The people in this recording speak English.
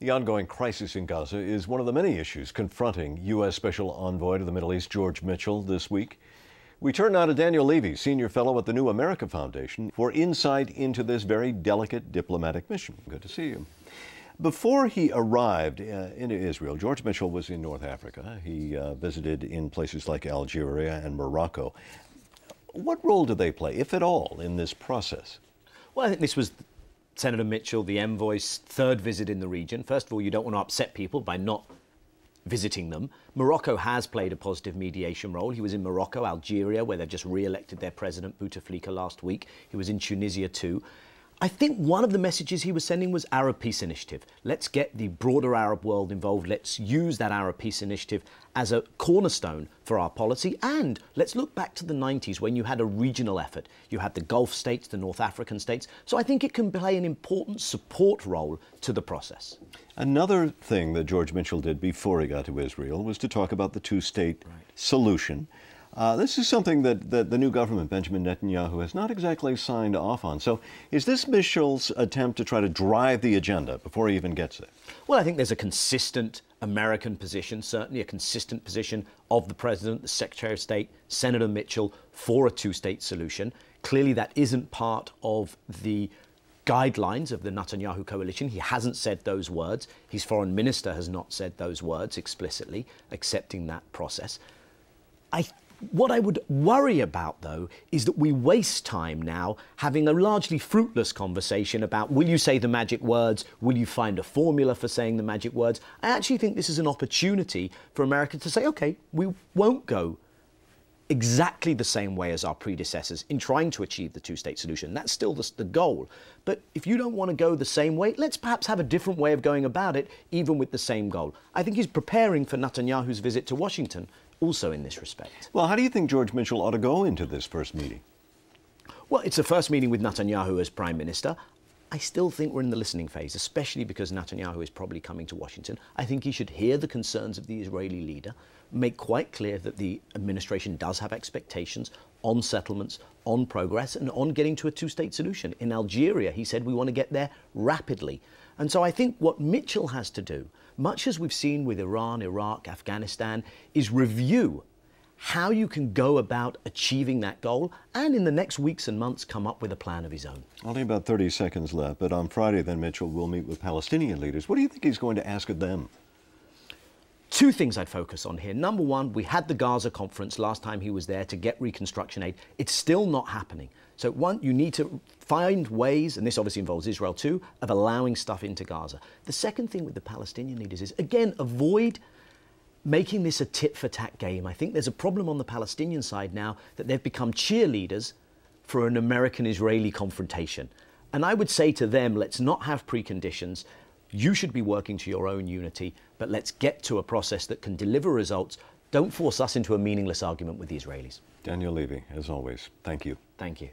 The ongoing crisis in Gaza is one of the many issues confronting U.S. Special Envoy to the Middle East, George Mitchell, this week. We turn now to Daniel Levy, Senior Fellow at the New America Foundation, for insight into this very delicate diplomatic mission. Good to see you. Before he arrived into Israel, George Mitchell was in North Africa. He visited in places like Algeria and Morocco. What role do they play, if at all, in this process? Well, I think this was Senator Mitchell, the envoy's third visit in the region. First of all, you don't want to upset people by not visiting them. Morocco has played a positive mediation role. He was in Morocco, Algeria, where they've just re-elected their president, Bouteflika, last week. He was in Tunisia too. I think one of the messages he was sending was Arab Peace Initiative. Let's get the broader Arab world involved. Let's use that Arab Peace Initiative as a cornerstone for our policy. And let's look back to the 90s when you had a regional effort. You had the Gulf states, the North African states. So I think it can play an important support role to the process. Another thing that George Mitchell did before he got to Israel was to talk about the two-state solution. This is something that the new government, Benjamin Netanyahu, has not exactly signed off on. So is this Mitchell's attempt to try to drive the agenda before he even gets there? Well, I think there's a consistent American position, certainly a consistent position of the President, the Secretary of State, Senator Mitchell, for a two-state solution. Clearly, that isn't part of the guidelines of the Netanyahu coalition. He hasn't said those words. His foreign minister has not said those words explicitly, accepting that process. What I would worry about, though, is that we waste time now having a largely fruitless conversation about, will you say the magic words? Will you find a formula for saying the magic words? I actually think this is an opportunity for America to say, OK, we won't go exactly the same way as our predecessors in trying to achieve the two-state solution. That's still the goal. But if you don't want to go the same way, let's perhaps have a different way of going about it, even with the same goal. I think he's preparing for Netanyahu's visit to Washington also in this respect. Well, how do you think George Mitchell ought to go into this first meeting? Well, it's a first meeting with Netanyahu as Prime Minister. I still think we're in the listening phase, especially because Netanyahu is probably coming to Washington. I think he should hear the concerns of the Israeli leader, make quite clear that the administration does have expectations on settlements, on progress, and on getting to a two-state solution. In Algeria, he said we want to get there rapidly. And so I think what Mitchell has to do, much as we've seen with Iran, Iraq, Afghanistan, is review how you can go about achieving that goal and in the next weeks and months come up with a plan of his own. Only about 30 seconds left, but on Friday then Mitchell will meet with Palestinian leaders. What do you think he's going to ask of them? Two things I'd focus on here. Number one, we had the Gaza conference last time he was there to get reconstruction aid. It's still not happening. So one, you need to find ways, and this obviously involves Israel too, of allowing stuff into Gaza. The second thing with the Palestinian leaders is, again, avoid making this a tit-for-tat game. I think there's a problem on the Palestinian side now that they've become cheerleaders for an American-Israeli confrontation. And I would say to them, let's not have preconditions. You should be working to your own unity, but let's get to a process that can deliver results. Don't force us into a meaningless argument with the Israelis. Daniel Levy, as always, thank you. Thank you.